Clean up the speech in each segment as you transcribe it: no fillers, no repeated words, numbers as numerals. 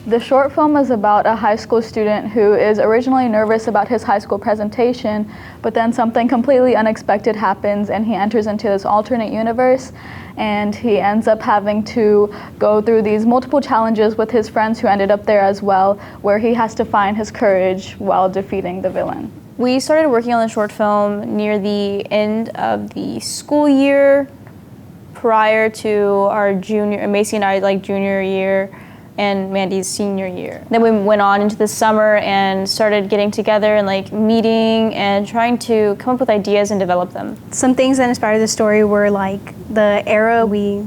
The short film is about a high school student who is originally nervous about his high school presentation, but then something completely unexpected happens and he enters into this alternate universe, and he ends up having to go through these multiple challenges with his friends who ended up there as well, where he has to find his courage while defeating the villain. We started working on the short film near the end of the school year, prior to our Macy and I, junior year, and Mandy's senior year. Then we went on into the summer and started getting together and meeting and trying to come up with ideas and develop them. Some things that inspired the story were the era we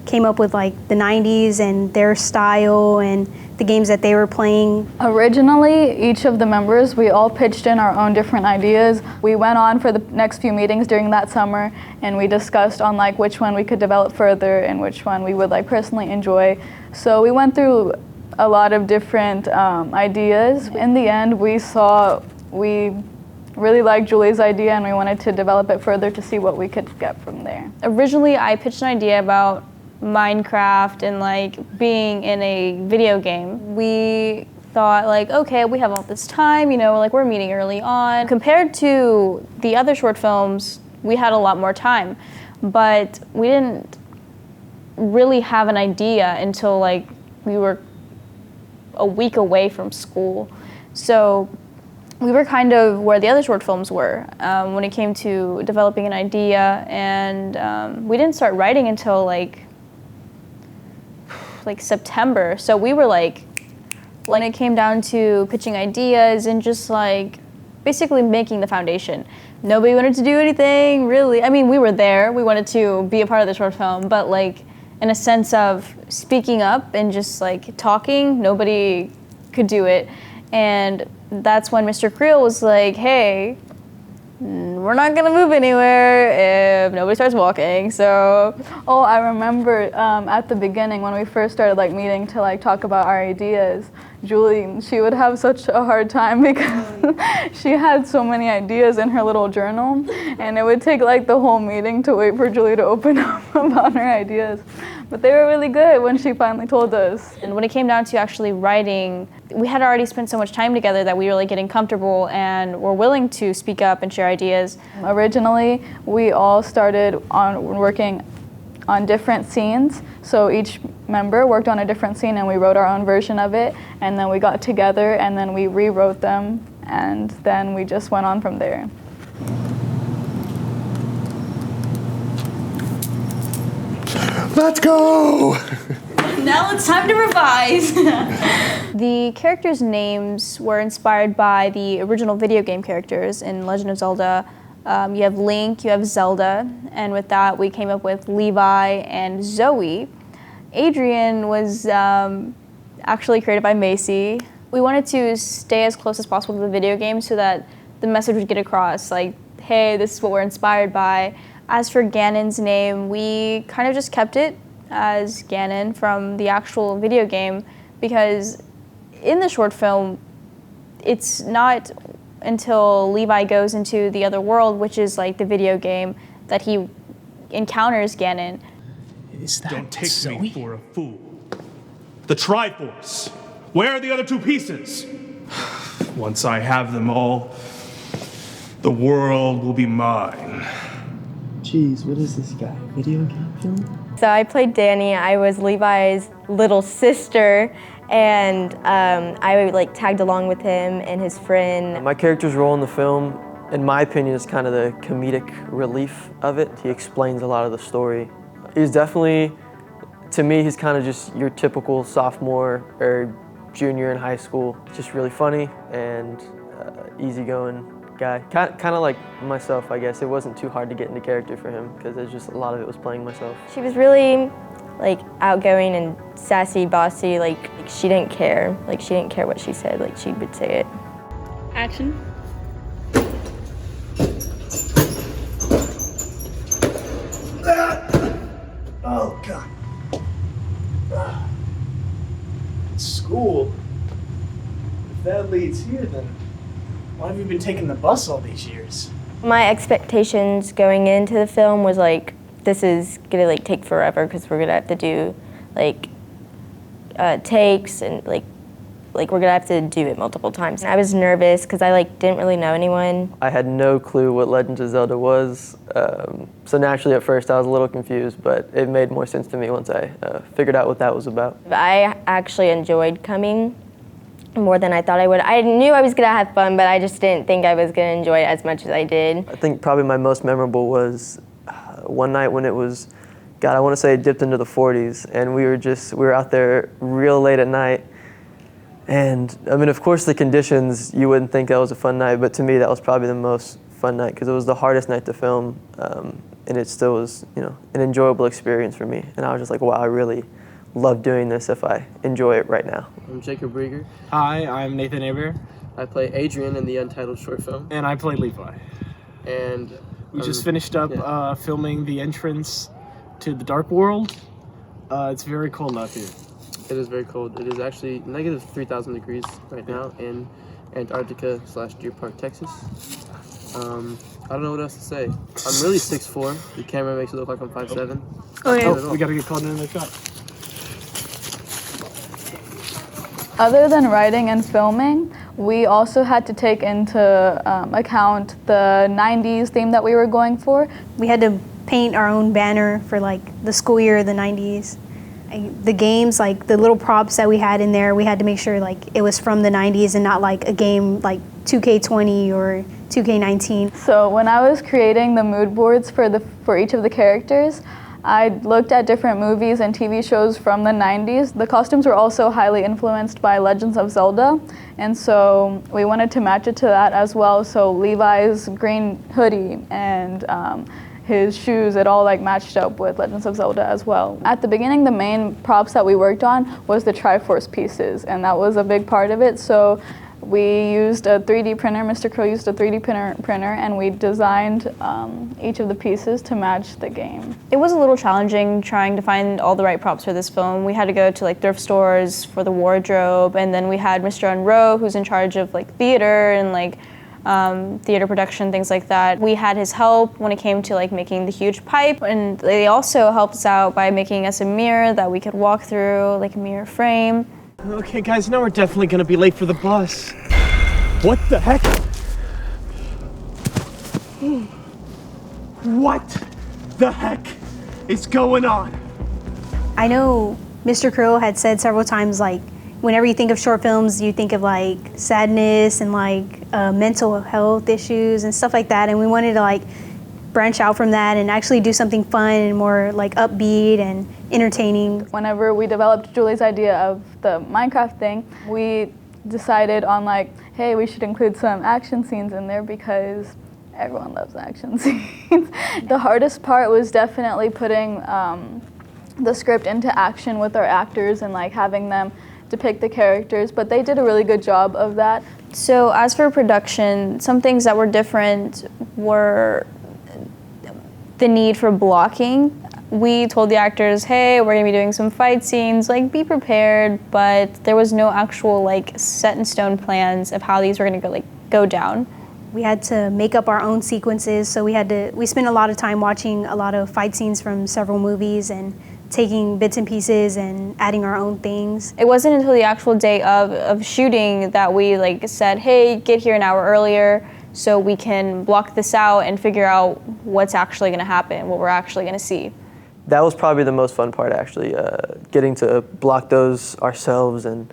came up with, the 90s and their style and the games that they were playing. Originally, each of the members, we all pitched in our own different ideas. We went on for the next few meetings during that summer, and we discussed on which one we could develop further and which one we would personally enjoy. So we went through a lot of different ideas. In the end, we really liked Julie's idea, and we wanted to develop it further to see what we could get from there. Originally, I pitched an idea about Minecraft and being in a video game. We thought okay, we have all this time, we're meeting early on. Compared to the other short films, we had a lot more time, but we didn't really have an idea until we were a week away from school. So we were kind of where the other short films were when it came to developing an idea, and we didn't start writing until September. So we were when it came down to pitching ideas and just basically making the foundation. Nobody wanted to do anything really. I mean, we were there, we wanted to be a part of the short film, but in a sense of speaking up and just talking, nobody could do it. And that's when Mr. Creel was hey, we're not gonna move anywhere if nobody starts walking, so. Oh, I remember at the beginning when we first started meeting to talk about our ideas, Julie, she would have such a hard time because she had so many ideas in her little journal, and it would take the whole meeting to wait for Julie to open up about her ideas. But they were really good when she finally told us. And when it came down to actually writing, we had already spent so much time together that we were getting comfortable and were willing to speak up and share ideas. Originally, we all started on working on different scenes. So each member worked on a different scene and we wrote our own version of it. And then we got together and then we rewrote them. And then we just went on from there. Let's go! Now it's time to revise. The characters' names were inspired by the original video game characters in Legend of Zelda. You have Link, you have Zelda, and with that we came up with Levi and Zoe. Adrian was actually created by Macy. We wanted to stay as close as possible to the video game so that the message would get across, hey, this is what we're inspired by. As for Ganon's name, we kind of just kept it as Ganon from the actual video game because in the short film, it's not until Levi goes into the other world, which is the video game, that he encounters Ganon. Is that Don't take Zoe? Me for a fool. The Triforce. Where are the other two pieces? Once I have them all, the world will be mine. Jeez, what is this guy? Video game film? So I played Danny. I was Levi's little sister, and I tagged along with him and his friend. My character's role in the film, in my opinion, is kind of the comedic relief of it. He explains a lot of the story. He's definitely, to me, he's kind of just your typical sophomore or junior in high school. Just really funny and easygoing guy. Kind of like myself, I guess. It wasn't too hard to get into character for him because it's just a lot of it was playing myself. She was really outgoing and sassy, bossy. She didn't care. She didn't care what she said. She would say it. Action. Oh, God. School? If that leads here, then why have you been taking the bus all these years? My expectations going into the film was this is gonna take forever because we're gonna have to do takes and like we're gonna have to do it multiple times. I was nervous because I like didn't really know anyone. I had no clue what Legend of Zelda was, so naturally at first I was a little confused, but it made more sense to me once I figured out what that was about. I actually enjoyed coming more than I thought I would. I knew I was gonna have fun, but I just didn't think I was gonna enjoy it as much as I did. I think probably my most memorable was one night when it was, God, I want to say it dipped into the 40s, and we were out there real late at night. And I mean, of course, the conditions, you wouldn't think that was a fun night, but to me, that was probably the most fun night because it was the hardest night to film, and it still was, you know, an enjoyable experience for me. And I was just like, wow, I really love doing this if I enjoy it right now. I'm Jacob Brieger. Hi, I'm Nathan Aber. I play Adrian in the Untitled short film. And I play Levi. And We just finished up filming the entrance to the Dark World. It's very cold out here. It is very cold. It is actually negative 3,000 degrees right now in Antarctica/Deer Park, Texas. I don't know what else to say. I'm really 6'4". The camera makes it look like I'm 5'7". Oh, we gotta get called in the shot. Other than writing and filming, we also had to take into account the 90s theme that we were going for. We had to paint our own banner for like the school year of the 90s. The games, like the little props that we had in there, we had to make sure like it was from the 90s and not like a game like 2K20 or 2K19. So when I was creating the mood boards for each of the characters, I looked at different movies and TV shows from the 90s. The costumes were also highly influenced by Legends of Zelda, and so we wanted to match it to that as well. So Levi's green hoodie and his shoes, it all like matched up with Legends of Zelda as well. At the beginning, the main props that we worked on was the Triforce pieces, and that was a big part of it. So we used a 3D printer, Mr. Crow used a 3D printer, and we designed each of the pieces to match the game. It was a little challenging trying to find all the right props for this film. We had to go to like thrift stores for the wardrobe, and then we had Mr. Unroe, who's in charge of like theater and like theater production, things like that. We had his help when it came to like making the huge pipe, and they also helped us out by making us a mirror that we could walk through, like a mirror frame. Okay, guys, now we're definitely gonna be late for the bus. What the heck? What the heck is going on? I know Mr. Crow had said several times like whenever you think of short films, you think of like sadness and like mental health issues and stuff like that, and we wanted to like branch out from that and actually do something fun and more like upbeat and entertaining. Whenever we developed Julie's idea of the Minecraft thing, we decided on like, hey, we should include some action scenes in there because everyone loves action scenes. The hardest part was definitely putting the script into action with our actors and like having them depict the characters, but they did a really good job of that. So as for production, some things that were different were the need for blocking. We told the actors, hey, we're gonna be doing some fight scenes, like be prepared, but there was no actual like set in stone plans of how these were gonna go down. We had to make up our own sequences, so we spent a lot of time watching a lot of fight scenes from several movies and taking bits and pieces and adding our own things. It wasn't until the actual day of shooting that we like said, hey, get here an hour earlier so we can block this out and figure out what's actually gonna happen, what we're actually gonna see. That was probably the most fun part, actually, getting to block those ourselves and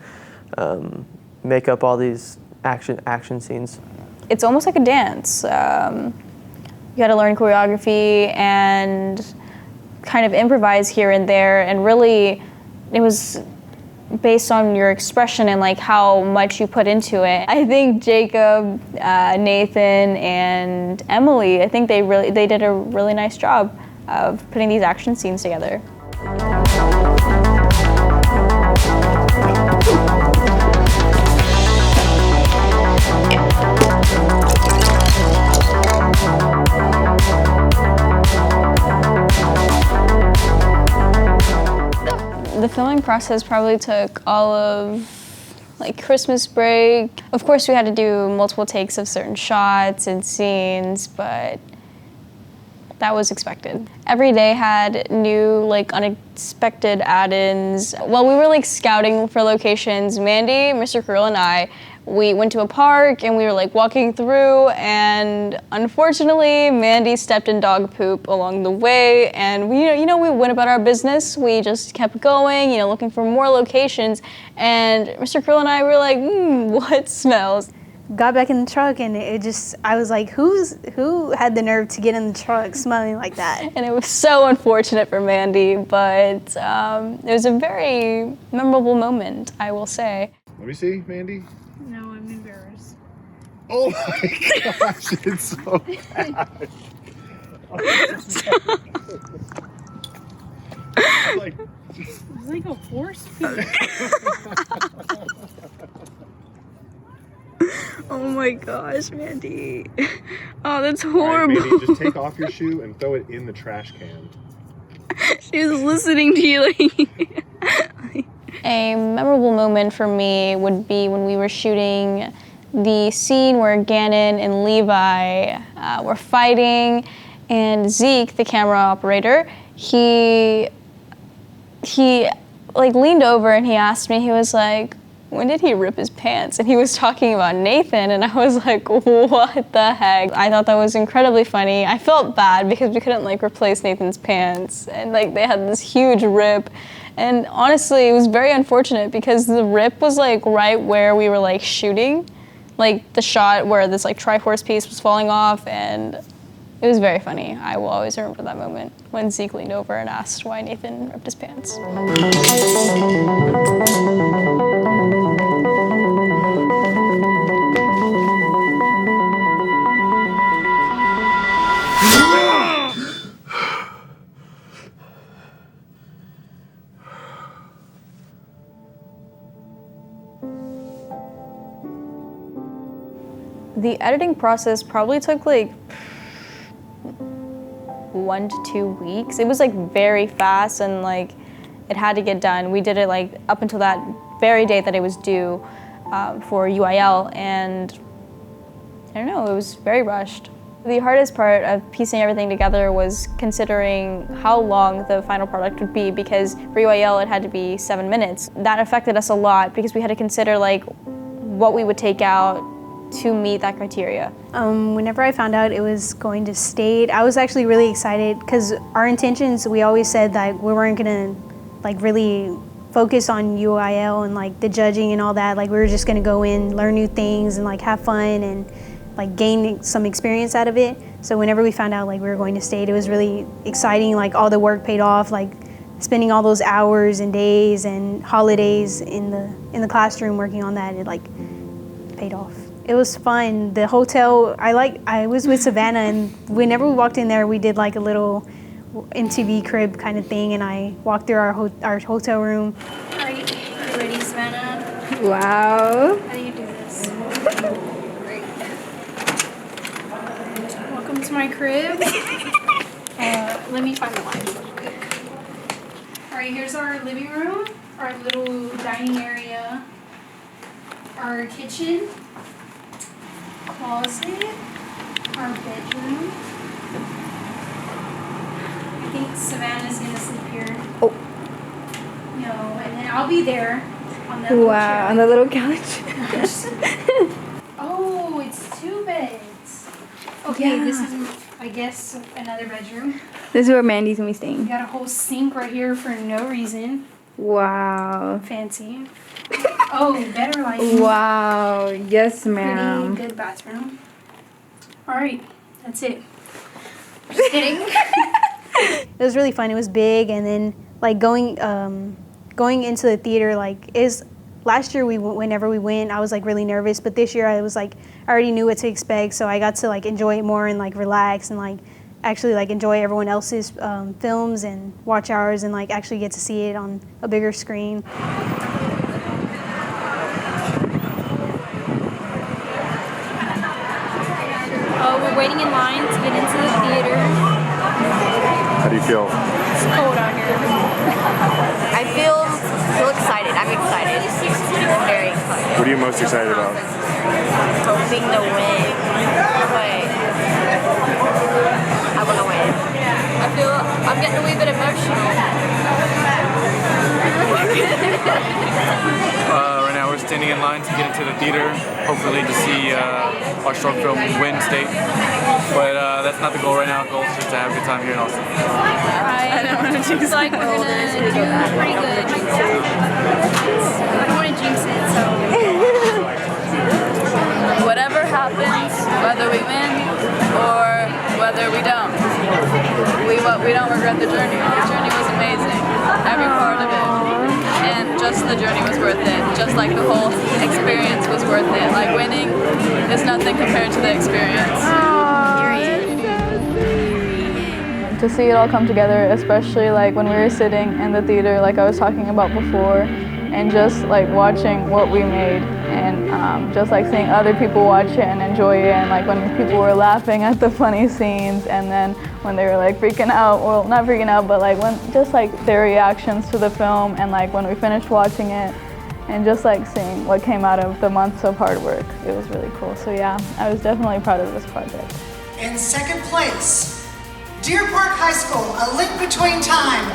make up all these action scenes. It's almost like a dance. You gotta learn choreography and kind of improvise here and there, and really it was based on your expression and like how much you put into it. I think Jacob, Nathan, and Emily, I think they did a really nice job of putting these action scenes together. The filming process probably took all of like Christmas break. Of course, we had to do multiple takes of certain shots and scenes, but that was expected. Every day had new, like, unexpected add-ins. While we were, like, scouting for locations, Mandy, Mr. Krill, and I, we went to a park and we were like walking through, and unfortunately Mandy stepped in dog poop along the way, and we went about our business. We just kept going, looking for more locations, and Mr. Krill and I were like, what smells? Got back in the truck and I was like, who had the nerve to get in the truck smelling like that? And it was so unfortunate for Mandy, but it was a very memorable moment, I will say. Let me see, Mandy. No, I'm embarrassed. Oh my gosh, it's so bad. It's like a horse poop. Oh my gosh, Mandy. Oh, that's All horrible. right, Mandy, just take off your shoe and throw it in the trash can. She was listening to you A memorable moment for me would be when we were shooting the scene where Gannon and Levi were fighting, and Zeke, the camera operator, he like leaned over and he asked me, he was like, when did he rip his pants? And he was talking about Nathan, and I was like, what the heck? I thought that was incredibly funny. I felt bad because we couldn't like replace Nathan's pants, and like they had this huge rip. And honestly, it was very unfortunate because the rip was like right where we were like shooting, like the shot where this like Triforce piece was falling off, and it was very funny. I will always remember that moment when Zeke leaned over and asked why Nathan ripped his pants. The editing process probably took like 1 to 2 weeks. It was like very fast, and like it had to get done. We did it like up until that very day that it was due for UIL, and I don't know, it was very rushed. The hardest part of piecing everything together was considering how long the final product would be, because for UIL it had to be 7 minutes. That affected us a lot because we had to consider like what we would take out to meet that criteria. Whenever I found out it was going to state, I was actually really excited because our intentions, we always said that we weren't gonna like really focus on UIL and like the judging and all that. Like we were just gonna go in, learn new things, and like have fun and like gain some experience out of it. So whenever we found out like we were going to state, it was really exciting. Like all the work paid off. Like spending all those hours and days and holidays in the classroom working on that, it like paid off. It was fun. The hotel, I was with Savannah, and whenever we walked in there, we did like a little MTV crib kind of thing, and I walked through our hotel room. All right, you ready, Savannah? Wow. How do you do this? Great. Welcome to my crib. Let me find the lights real quick. All right, here's our living room, our little dining area, our kitchen, closet, our bedroom. I think Savannah's gonna sleep here. Oh. No, and then I'll be there on that little chair. Wow, on the little couch. Oh, it's 2 beds. Okay, This is, I guess, another bedroom. This is where Mandy's gonna be We staying. got a whole sink right here for no reason. Wow. Fancy. Oh, better lighting. Wow. Yes, Pretty ma'am. good bathroom. All right, that's it. Just kidding. It was really fun. It was big, and then like going into the theater, like last year whenever we went, I was like really nervous, but this year I was like I already knew what to expect, so I got to like enjoy it more and like relax and like actually like enjoy everyone else's films and watch ours and like actually get to see it on a bigger screen. We're waiting in line to get into the theater. How do you feel? It's cold out here. I feel excited. I'm excited. I'm very excited. What are you most excited about? Hoping to win. But I want to win. getting a wee bit emotional. Right now we're standing in line to get into the theater, hopefully to see our short film win state. But that's not the goal right now. The goal is just to have a good time here in Austin. I don't want to jinx it. Like we're gonna do pretty good. I don't want to jinx it, so. Whatever happens, whether we win or whether we don't, we don't regret the journey. The journey was amazing, every part of it, and just the journey was worth it. Just like the whole experience was worth it. Like winning is nothing compared to the experience. To see it all come together, especially like when we were sitting in the theater, like I was talking about before, and just like watching what we made, and just like seeing other people watch it and enjoy it, and like when people were laughing at the funny scenes, and then when they were like freaking out, well not freaking out, but like when just like their reactions to the film, and like when we finished watching it, and just like seeing what came out of the months of hard work, it was really cool. So yeah, I was definitely proud of this project. In second place, Deer Park High School, A Link Between Time.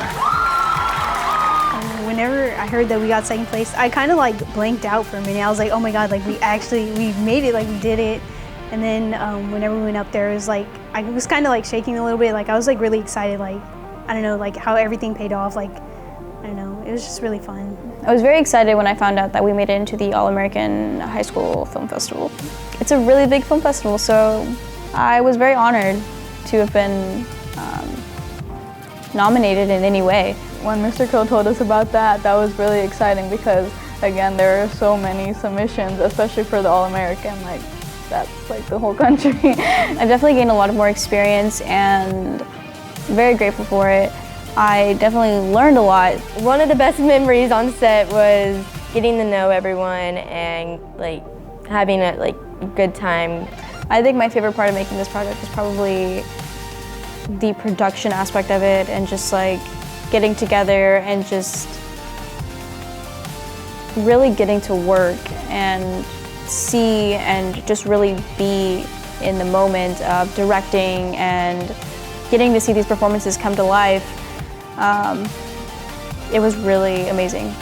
Whenever I heard that we got second place, I kind of like blanked out for a minute. I was like, oh my God, like we made it, like we did it. And then whenever we went up there, it was like, I was kind of like shaking a little bit. Like I was like really excited, like, I don't know, like how everything paid off. Like, I don't know, it was just really fun. I was very excited when I found out that we made it into the All-American High School Film Festival. It's a really big film festival, so I was very honored to have been nominated in any way. When Mr. Crow told us about that, that was really exciting because, again, there are so many submissions, especially for the All-American, like that's like the whole country. I definitely gained a lot of more experience and very grateful for it. I definitely learned a lot. One of the best memories on set was getting to know everyone and like having a good time. I think my favorite part of making this project was probably the production aspect of it, and just like getting together and just really getting to work and see and just really be in the moment of directing and getting to see these performances come to life. It was really amazing.